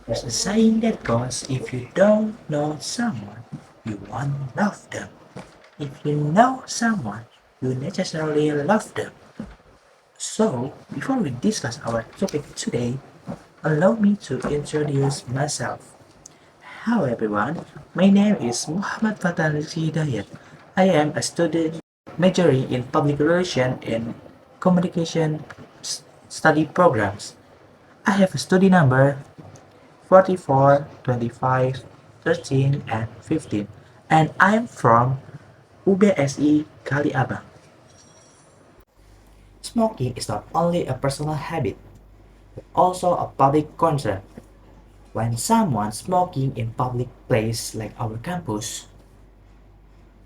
There's a saying that goes, if you don't know someone, you won't love them. If you know someone, you necessarily love them. So, before we discuss our topic today, allow me to introduce myself. Hello everyone, my name is Muhammad Fathan Hidayat. I am a student majoring in public relations and communication study programs. I have a study number 44, 25, 13, and 15, and I am from UBSI Kaliabang. Smoking is not only a personal habit, but also a public concern. When someone smoking in public place like our campus,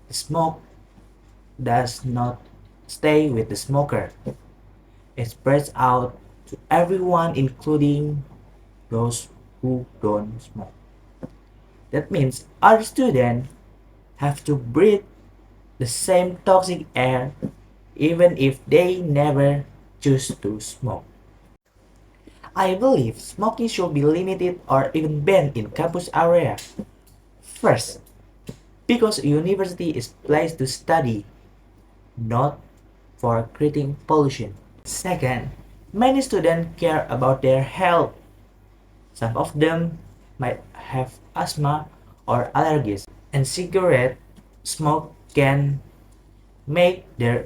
the smoke does not stay with the smoker. It spreads out to everyone including those who don't smoke. That means other students have to breathe the same toxic air even if they never choose to smoke. I believe smoking should be limited or even banned in campus area. First, because a university is placed to study, not for creating pollution. Second, many students care about their health. Some of them might have asthma or allergies, and cigarette smoke can make their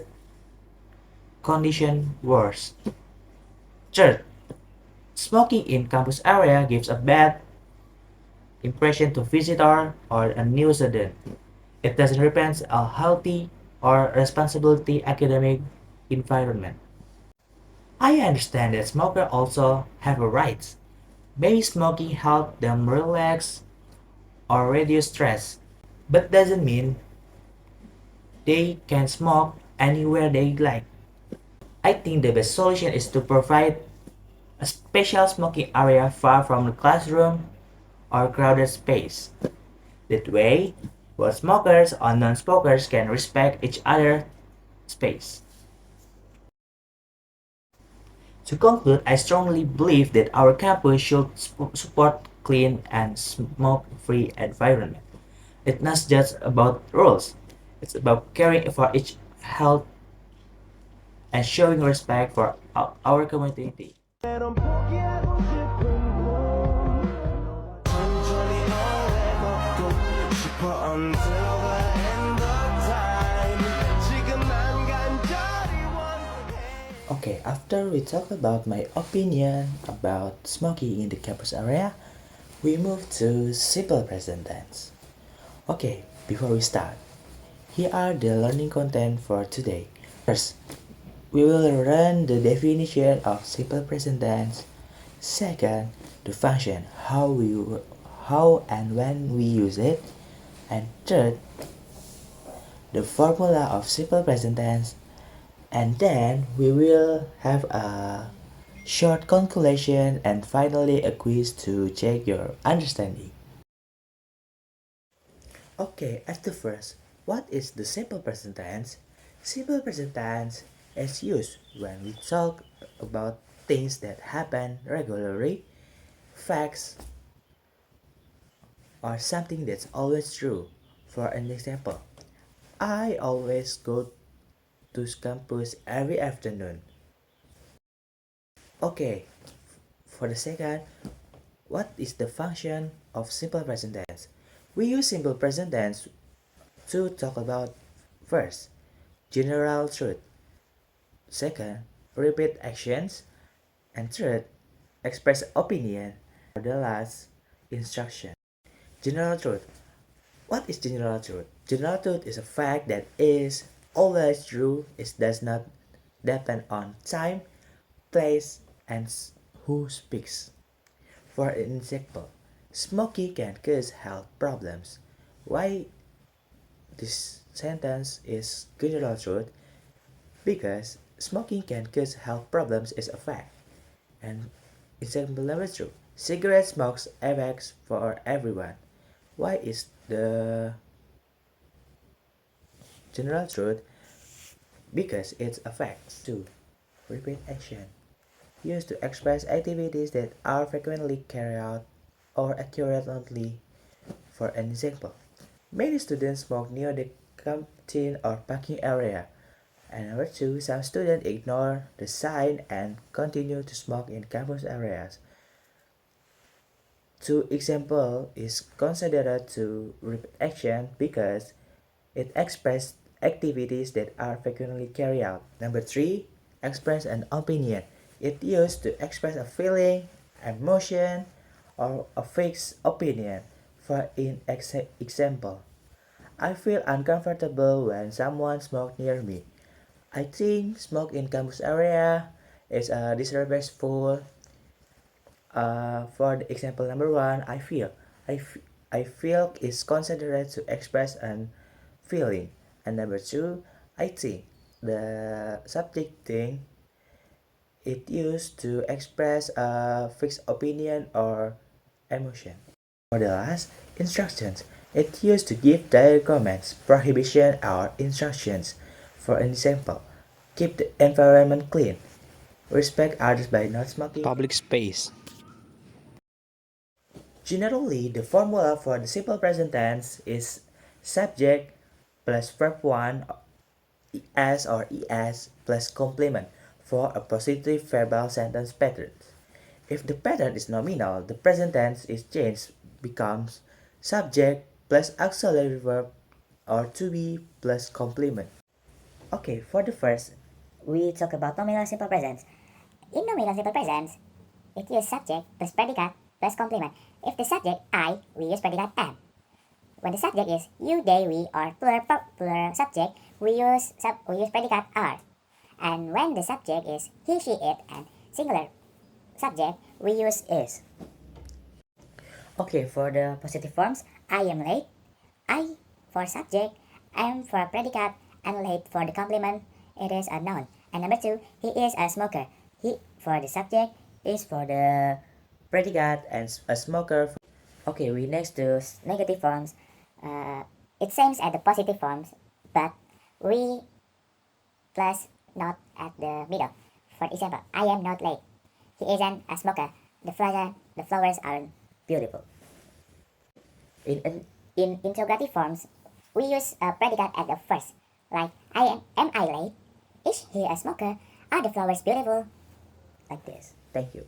condition worse. Third, smoking in campus area gives a bad impression to visitor or a new student. It doesn't represent a healthy or responsibility academic environment. I understand that smokers also have a rights. Maybe smoking help them relax or reduce stress, but doesn't mean they can smoke anywhere they like. I think the best solution is to provide a special smoking area far from the classroom or crowded space. That way, both smokers and non-smokers can respect each other's space. To conclude, I strongly believe that our campus should support clean and smoke-free environment. It's not just about rules. It's about caring for each health and showing respect for our community. Okay, after we talk about my opinion about smoking in the campus area, we move to simple present tense. Okay, before we start, here are the learning content for today. First, we will learn the definition of simple present tense. Second, the function, how and when we use it. And third, the formula of simple present tense. And then we will have a short calculation and finally a quiz to check your understanding. Okay, as the first, what is the simple present tense? Simple present tense is used when we talk about things that happen regularly, facts, or something that's always true. For an example, I always go to campus every afternoon. Okay, for the second, what is the function of simple present tense? We use simple present tense to talk about first, general truth, second, repeat actions, and third, express opinion, or the last, instruction. General truth. What is general truth? General truth is a fact that is always true. It does not depend on time, place, and who speaks. For an example, Smoking can cause health problems. Why this sentence is general truth? Because smoking can cause health problems is a fact. And example number two, cigarette smokes affects for everyone. Why is the general truth? Because it affects. Two, repeat action. Used to express activities that are frequently carried out or accurately. For an example, many students smoke near the canteen or parking area. And number two, some students ignore the sign and continue to smoke in campus areas. Two example is considered to repeat action because it expresses activities that are frequently carried out. Number three, express an opinion. It used to express a feeling, emotion, or a fixed opinion. For in example, I feel uncomfortable when someone smokes near me. I think smoke in campus area is disrespectful. For the example number one, I feel is considered to express an feeling. And number two, I think the subject thing it used to express a fixed opinion or emotion. For the last, instructions. It used to give direct comments, prohibition, or instructions. For an example, keep the environment clean, respect others by not smoking public space. Generally, the formula for the simple present tense is subject plus verb 1 es or es plus complement for a positive verbal sentence pattern. If the pattern is nominal, the present tense is changed becomes subject plus auxiliary verb or to be plus complement. Okay, for the first, we talk about nominal simple present. In nominal simple present, it uses subject plus predicate plus complement. If the subject I, we use predicate am. When the subject is you, they, we, or plural subject, we use predicate are. And when the subject is he, she, it, and singular subject, we use is. Okay, for the positive forms, I am late, I for subject, am for predicate, and late for the complement, it is a noun. And number two, he is a smoker. He for the subject, is for the Predicate and a smoker. Okay, we next to negative forms. It seems at the positive forms, but we plus not at the middle. For example, I am not late. He isn't a smoker. The flowers aren't beautiful. In interrogative forms, we use a predicate at the first, like am I late? Is he a smoker? Are the flowers beautiful? Like this. Thank you.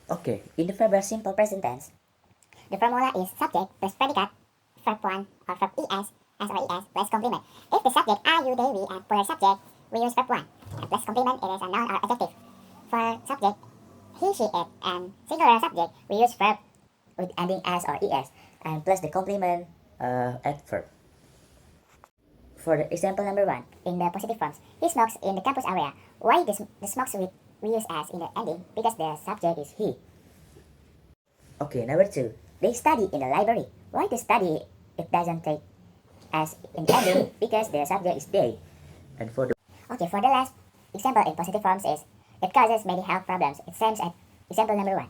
Okay, in the verb simple present tense, the formula is subject plus predicate, verb 1 or verb es, as or es plus complement. If the subject are you, they, we, and plural subject, we use verb 1. And plus complement, it is a noun or adjective. For subject, he, she, it, and singular subject, we use verb with ending as or es, and plus the complement adverb. For the example number 1, in the positive forms, he smokes in the campus area. Why the smokes with we use as in the ending? Because the subject is he. Okay, number 2, they study in the library. Why they study? It doesn't take as in ending because the subject is they. And for the Okay, for the last example in positive forms is it causes many health problems. It seems at example number 1.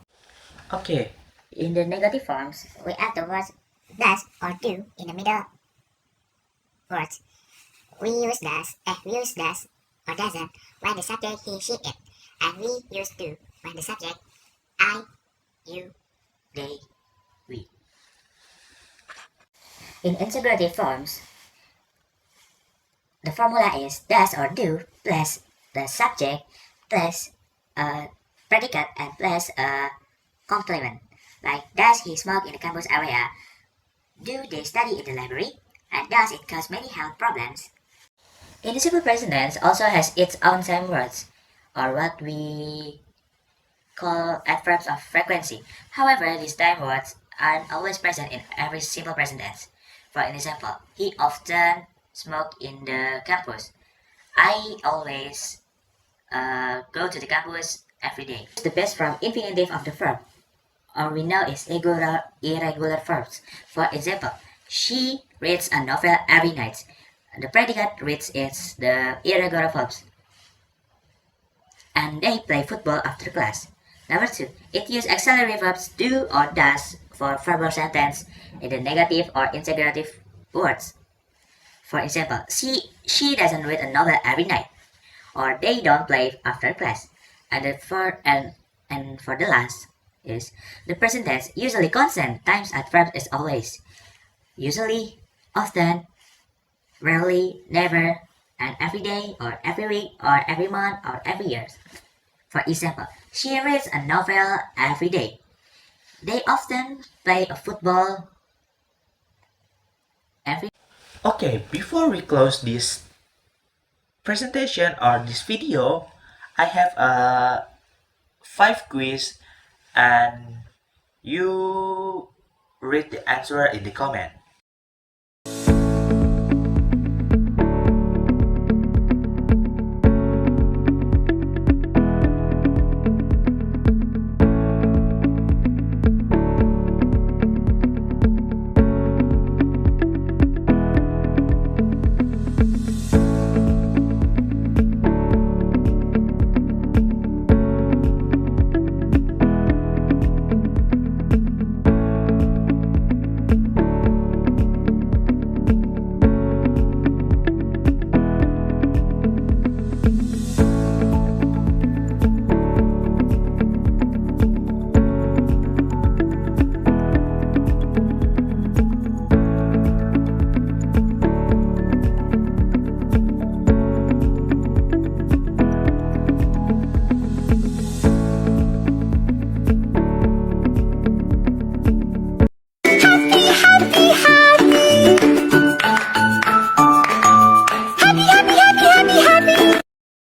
okay, In the negative forms, we add the words does or do in the middle words. We use does or doesn't when the subject he, she, it, and we use do when the subject I, you, they, we. In integrative forms, the formula is does or do plus the subject plus a predicate and plus a complement. Like, does he smoke in the campus area? Do they study in the library? And does it cause many health problems? In the simple present tense also has its own same words, or what we call adverbs of frequency. However, these time words aren't always present in every simple present tense. For an example, he often smoked in the campus. I always go to the campus every day. The best from infinitive of the verb. or we know is irregular verbs. For example, she reads a novel every night. The predicate reads is the irregular verbs. And they play football after class. Number 2, it uses auxiliary verbs do or does for verbal sentence in the negative or interrogative words. For example, she doesn't read a novel every night, or they don't play after class. And for the last is the present tense usually constant times adverb is always. Usually, often, rarely, never, and every day or every week or every month or every year. For example, she reads a novel every day. They often play a football every. Okay, before we close this presentation or this video, I have a 5 quiz and you read the answer in the comment.